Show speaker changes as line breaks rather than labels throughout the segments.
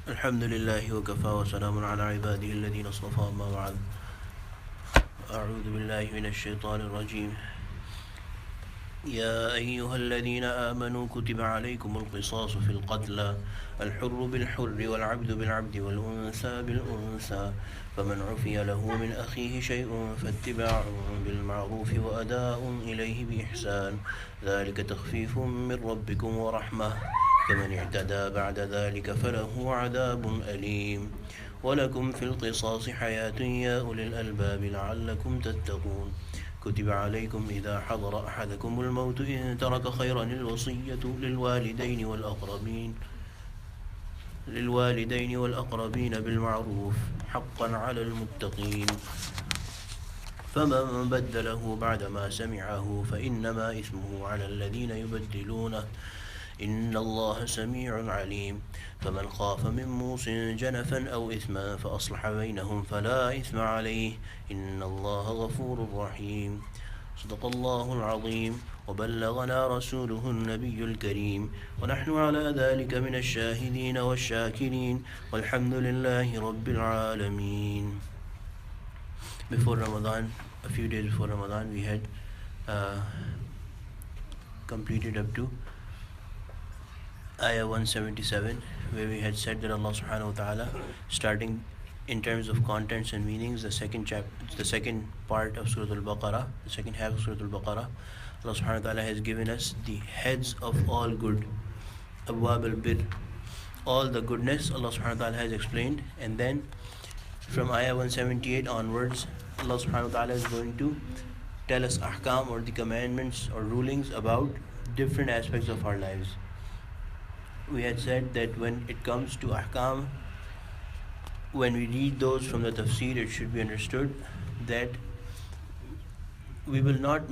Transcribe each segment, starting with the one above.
الحمد لله وكفى وسلام على عباده الذين اصطفى أما بعد أعوذ بالله من الشيطان الرجيم يا أيها الذين آمنوا كتب عليكم القصاص في القتلى الحر بالحر والعبد بالعبد والأنثى بالأنثى فمن عفي له من أخيه شيء فاتباع بالمعروف وأداء إليه بإحسان ذلك تخفيف من ربكم ورحمة فمن اعتدى بعد ذلك فله عذاب أليم ولكم في القصاص حياة يا أولي الألباب لعلكم تتقون كتب عليكم إذا حضر أحدكم الموت إن ترك خيرا الوصية للوالدين والأقربين بالمعروف حقا على المتقين فمن بدله بعدما سمعه فإنما إثمه على الذين يبدلونه إن الله سميع عليم فمن خاف من موص جنفا أو إثما فأصلح بينهم فلا إثم عليه إن الله غفور رحيم صدق الله العظيم وبلغنا رسوله النبي الكريم ونحن على ذلك من الشاهدين والشاكرين والحمد لله رب العالمين. Before Ramadan, a few days before Ramadan, we had completed up to Ayah 177, where we had said that Allah subhanahu wa ta'ala, starting in terms of contents and meanings, the second part of Surah Al-Baqarah, the second half of Surah Al-Baqarah, Allah subhanahu wa ta'ala has given us the heads of all good, Abwab al-Bir, all the goodness Allah subhanahu wa ta'ala has explained. And then from Ayah 178 onwards, Allah subhanahu wa ta'ala is going to tell us ahkam, or the commandments or rulings about different aspects of our lives. We had said that when it comes to ahkam, when we read those from the tafsir, it should be understood that we will not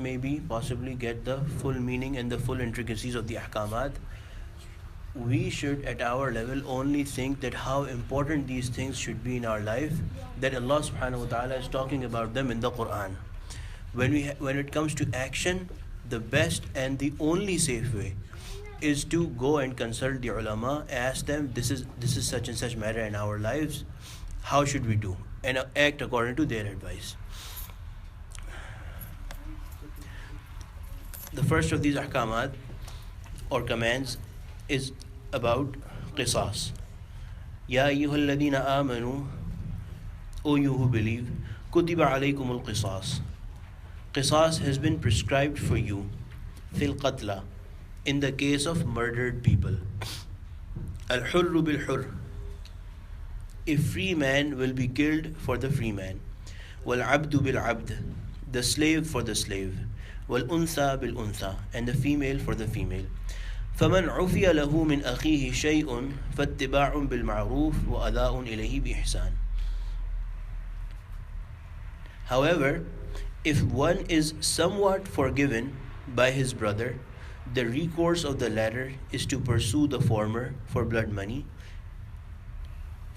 possibly get the full meaning and the full intricacies of the ahkamat. We should at our level only think that how important these things should be in our life, that Allah subhanahu wa ta'ala is talking about them in the Quran. When it comes to action, the best and the only safe way is to go and consult the ulama, ask them, this is such and such matter in our lives, how should we do, and act according to their advice. The first of these ahkamat or commands is about qisas. Ya ayyuhalladhina amanu, O you who believe, kutiba alaykumul qisas. Qisas has been prescribed for you, fil qatla, in the case of murdered people. Al-hurru bil-hurr, a free man will be killed for the free man. Wal-abdu bil-abd, the slave for the slave. Wal-untha bil-untha, and the female for the female. فَمَنْ عُفِيَ لَهُ مِنْ أَخِيهِ شَيْءٌ فَاتِّبَاعٌ بِالْمَعْرُوفِ وَأَدَاءٌ إِلَيْهِ بِإِحْسَانٍ. However, if one is somewhat forgiven by his brother, the recourse of the latter is to pursue the former for blood money,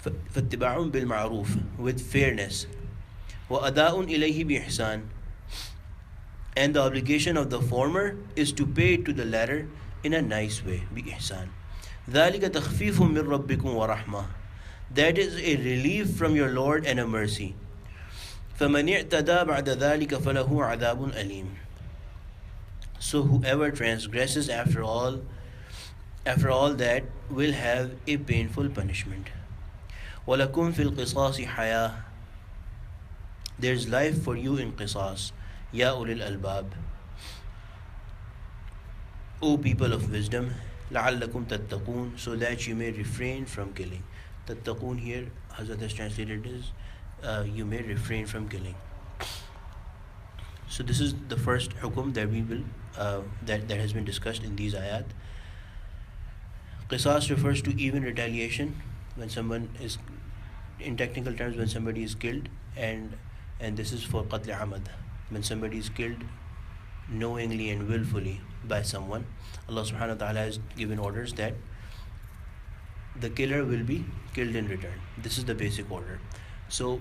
فَاتِّبَاعٌ بِالْمَعْرُوفِ, with fairness, وَأَدَاءٌ إِلَيْهِ بِإِحْسَانٍ, and the obligation of the former is to pay to the latter in a nice way, بِإِحْسَانٍ. ذَلِكَ تَخْفِيفٌ مِّن رَبِّكُمْ وَرَحْمَةٌ, that is a relief from your Lord and a mercy. فَمَنِ اعْتَدَى بَعْدَ ذَلِكَ فَلَهُ عَذَابٌ أَلِيمٌ. So whoever transgresses after all that will have a painful punishment. وَلَكُمْ فِي الْقِصَاصِ حَيَاةٌ, there is life for you in qisas. Ya ulil albab, O people of wisdom. لَعَلَّكُمْ تَتَّقُونَ, so that you may refrain from killing. Tattaqoon here, Hazrat has translated as you may refrain from killing. So this is the first hukum that we will that has been discussed in these ayat. Qisas refers to even retaliation when someone is, in technical terms, when somebody is killed, and this is for qatl amad, when somebody is killed knowingly and willfully by someone. Allah subhanahu wa ta'ala has given orders that the killer will be killed in return. This is the basic order. So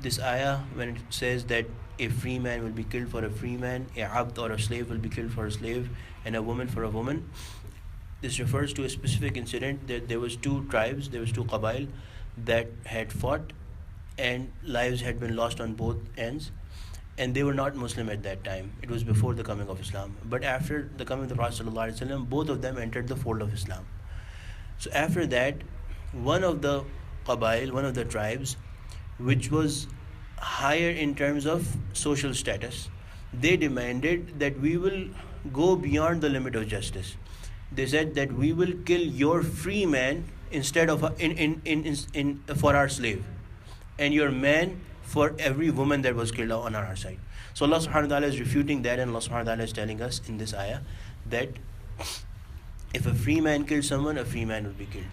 this ayah, when it says that a free man will be killed for a free man, a abd or a slave will be killed for a slave, and a woman for a woman, This refers to a specific incident that there was two tribes, there was two qabail that had fought, and lives had been lost on both ends, and they were not Muslim at that time. It was before the coming of Islam. But after the coming of the Prophet ﷺ, both of them entered the fold of Islam. So after that, one of the qabail, one of the tribes, which was higher in terms of social status, they demanded that we will go beyond the limit of justice. They said that we will kill your free man instead of for our slave, and your man for every woman that was killed on our side. So Allah subhanahu wa ta'ala is refuting that, and Allah subhanahu wa ta'ala is telling us in this ayah that if a free man kills someone, a free man will be killed.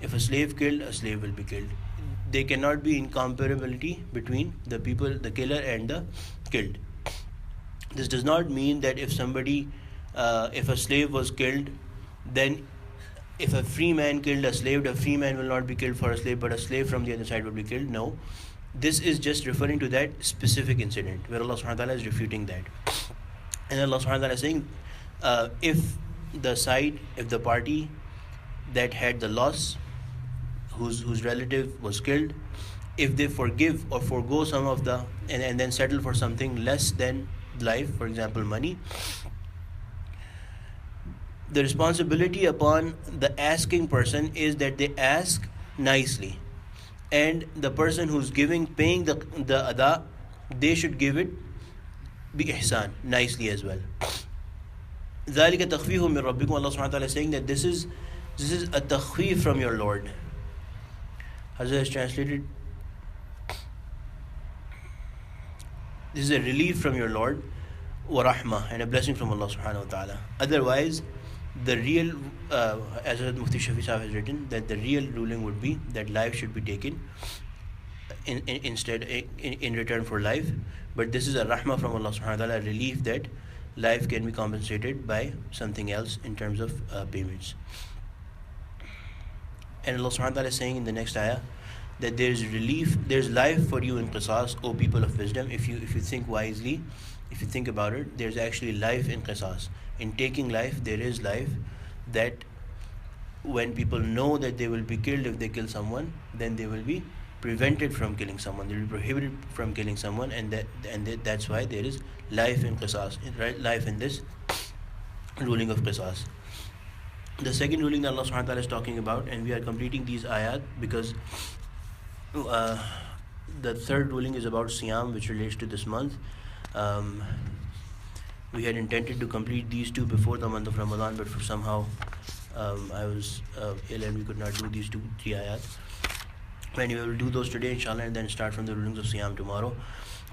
If a slave killed, a slave will be killed. There cannot be incomparability between the people, the killer and the killed. This does not mean that if a slave was killed, then if a free man killed a slave, the free man will not be killed for a slave, but a slave from the other side will be killed. No. This is just referring to that specific incident where Allah subhanahu wa ta'ala is refuting that. And Allah subhanahu wa ta'ala is saying, if the party that had the loss, whose relative was killed, if they forgive or forego some of the, and then settle for something less than life, for example money, the responsibility upon the asking person is that they ask nicely, and the person who's paying the ada, they should give it bi ihsan, nicely as well. ذَلِكَ تَخْفِيفٌ مِّن رَبِّكُمْ. Allah subhanahu wa ta'ala is saying that this is a takhfif from your Lord. Hazrat has translated, this is a relief from your Lord, wa rahmah, and a blessing from Allah subhanahu wa ta'ala. Otherwise, the real, as Mufti Shafi Sahib has written, that the real ruling would be that life should be taken in return for life. But this is a rahmah from Allah subhanahu wa ta'ala, a relief that life can be compensated by something else in terms of payments. And Allah subhanahu wa ta'ala is saying in the next ayah that there is relief, there is life for you in qisas, O people of wisdom. If you think wisely, if you think about it, there's actually life in qisas. In taking life, there is life, that when people know that they will be killed if they kill someone, then they will be prevented from killing someone, they will be prohibited from killing someone, and that's why there is life in qisas, right? Life in this ruling of qisas. The second ruling that Allah subhanahu wa ta'ala is talking about, and we are completing these ayat because the third ruling is about Siyam, which relates to this month. We had intended to complete these two before the month of Ramadan, but for somehow I was ill and we could not do these 2-3 ayat. Anyway, we will do those today inshallah, and then start from the rulings of Siyam tomorrow.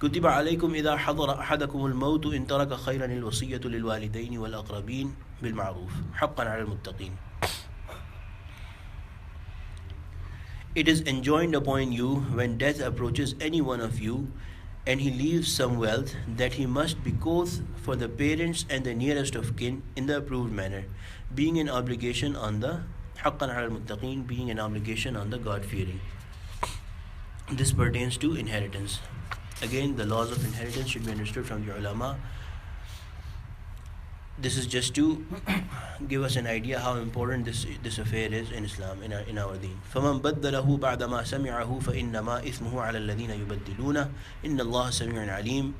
كتب عليكم إذا حضر أحدكم الموت إن ترك خيرا الوصية للوالدين والأقربين بالمعروف حقا على المتقين. It is enjoined upon you when death approaches any one of you, and he leaves some wealth, that he must bequeath for the parents and the nearest of kin in the approved manner, being an obligation on the حقا على المتقين, being an obligation on the God-fearing. This pertains to inheritance. Again, the laws of inheritance should be understood from the ulama. This is just to give us an idea how important this affair is in Islam, in our deen. فَمَنْ بَدَّلَهُ بَعْدَ مَا سَمِعَهُ فَإِنَّمَا إِثْمُهُ عَلَى الَّذِينَ يُبَدِّلُونَ إِنَّ اللَّهَ سَمِيعٌ عَلِيمٌ.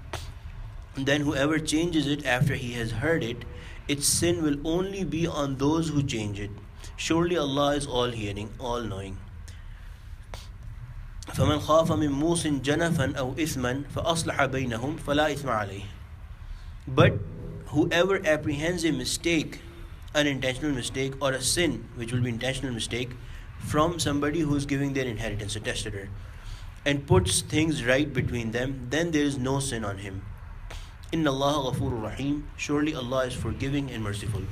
Then whoever changes it after he has heard it, its sin will only be on those who change it. Surely Allah is all hearing, all knowing. فَمَنْ خَافَ مِنْ مُوصٍ جَنَفًا أَوْ إِثْمًا فَأَصْلَحَ بَيْنَهُمْ فَلَا إِثْمَ عَلَيْهِ. But whoever apprehends a mistake, an intentional mistake, or a sin, which will be intentional mistake, from somebody who is giving their inheritance, a testator, and puts things right between them, then there is no sin on him. Inna Allah ghafurur rahim. Surely Allah is forgiving and merciful.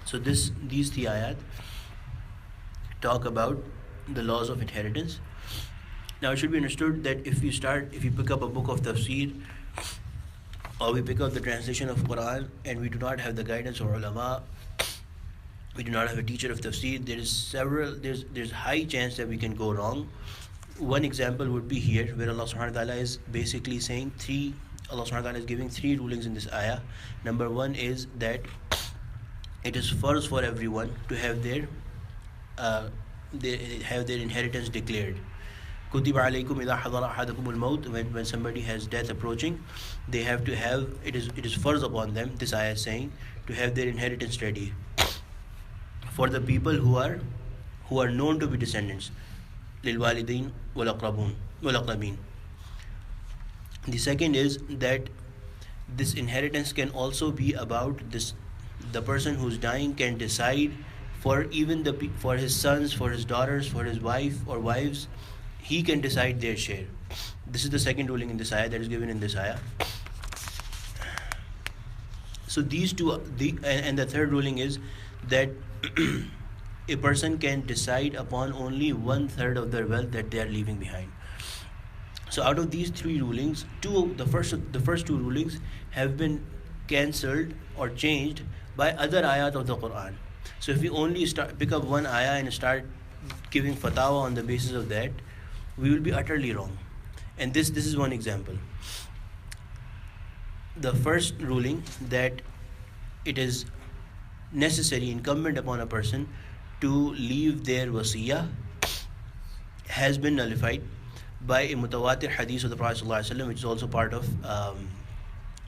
So these 3 ayat talk about the laws of inheritance. Now it should be understood that if you pick up a book of tafsir, or we pick up the translation of Quran, and we do not have the guidance of ulama, we do not have a teacher of tafsir, there's high chance that we can go wrong. One example would be here, where Allah subhanahu wa ta'ala is basically saying Allah subhanahu wa ta'ala is giving 3 rulings in this ayah. Number 1 is that it is first for everyone to have uh, they have their inheritance declared. كتب عليكم إذا حضر أحدكم الموت, when somebody has death approaching, they have to have, it is first upon them, this ayah is saying, to have their inheritance ready for the people who are known to be descendants. للوالدين والأقربون والأقربين. The second is that this inheritance can also be about this, the person who's dying can decide for even for his sons, for his daughters, for his wife or wives, he can decide their share. This is the second ruling in this ayah that is given in this ayah. So these two, and the third ruling is that a person can decide upon only 1/3 of their wealth that they are leaving behind. So out of these three rulings, the first two rulings have been cancelled or changed by other ayat of the Quran. So if we only pick up one ayah and start giving fatwa on the basis of that, we will be utterly wrong. And this is one example. The first ruling, that it is necessary, incumbent upon a person to leave their wasiyah, has been nullified by a mutawatir hadith of the Prophet ﷺ, which is also part of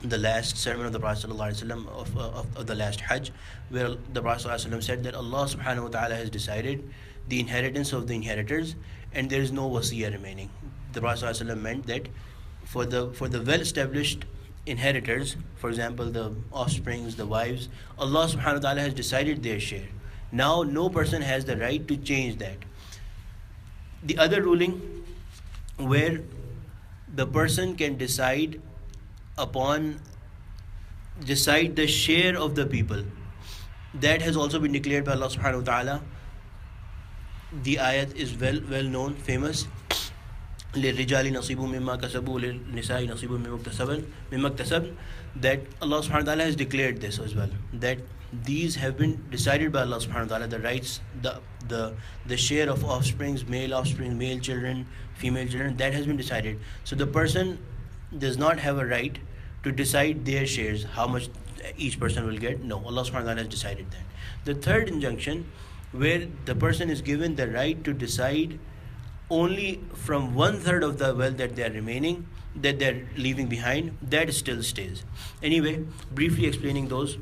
the last sermon of the Prophet ﷺ of the last Hajj, where the Prophet ﷺ said that Allah subhanahu wa ta'ala has decided the inheritance of the inheritors and there is no wasiyah remaining. The Prophet ﷺ meant that for the well-established inheritors, for example the offsprings, the wives, Allah subhanahu wa ta'ala has decided their share. Now no person has the right to change that. The other ruling, where the person can decide the share of the people, that has also been declared by Allah subhanahu wa ta'ala. The ayat is well known, famous. للرجال نصيب مما كسبوا للنساء نصيب مما اكتسبن, that Allah subhanahu wa ta'ala has declared this as well, that these have been decided by Allah subhanahu wa ta'ala, the rights, the share of offsprings, male children, female children, that has been decided. So the person does not have a right to decide their shares, how much each person will get. No, Allah subhanahu wa ta'ala has decided that. The third injunction, where the person is given the right to decide only from 1/3 of the wealth that they are remaining, that they're leaving behind, that still stays. Anyway, briefly explaining those,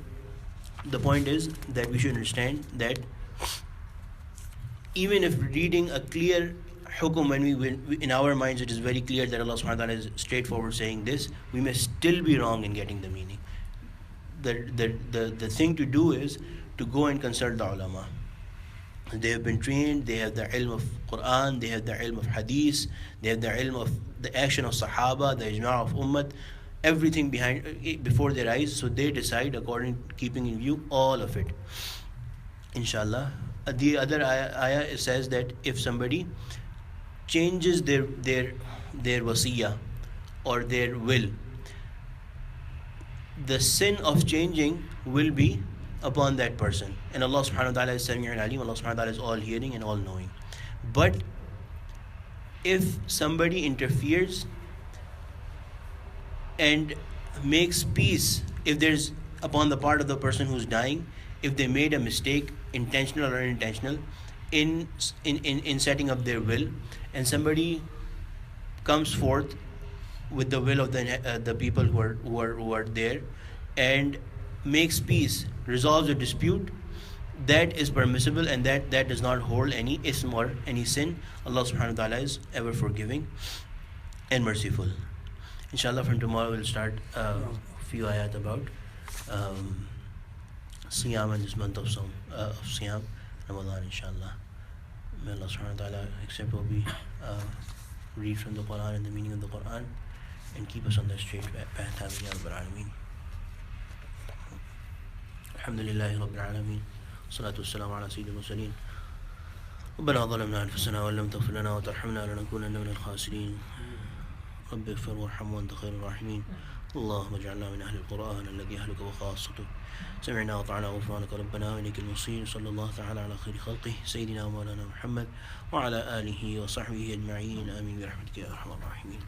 the point is that we should understand that even if reading a clear hukum, when we in our minds it is very clear that Allah subhanahu wa ta'ala is straightforward saying this, we may still be wrong in getting the meaning. The thing to do is to go and consult the ulama. They have been trained, they have the ilm of Quran, they have the ilm of hadith, they have the ilm of the action of Sahaba, the ijma' of Ummat, everything before their eyes, so they decide keeping in view all of it, inshallah. The other ayah says that if somebody changes their wasiyah or their will, the sin of changing will be upon that person, and Allah subhanahu wa ta'ala is Sami'un Alim. Allah subhanahu wa ta'ala is all hearing and all knowing. But if somebody interferes and makes peace, if there's upon the part of the person who's dying, if they made a mistake, intentional or unintentional, in setting up their will, and somebody comes forth with the will of the people who are there and makes peace, resolves a dispute, that is permissible, and that does not hold any ism or any sin. Allah subhanahu wa ta'ala is ever forgiving and merciful. Inshallah, from tomorrow we'll start a few ayat about Siyam and this month of Siyam, Ramadan, inshallah. May Allah subhanahu wa ta'ala accept what we read from the Quran and the meaning of the Quran, and keep us on the straight path. Amin ya Rabbal Alameen. Alhamdulillahi Rabbil Alameen. Salatu wassalamu ala sayyidil mursaleen. ربنا ظلمنا أنفسنا وإن لم تغفر لنا وترحمنا لنكونن من الخاسرين. رب اغفر وارحم وأنت خير الراحمين. اللهم اجعلنا من أهل القرآن الذي أهلك وخاصته. سمعنا وأطعنا غفرانك ربنا وإليك المصير. صلى الله تعالى على خير خلقه سيدنا ومولانا محمد وعلى آله وصحبه أجمعين. آمين برحمتك يا أرحم الراحمين.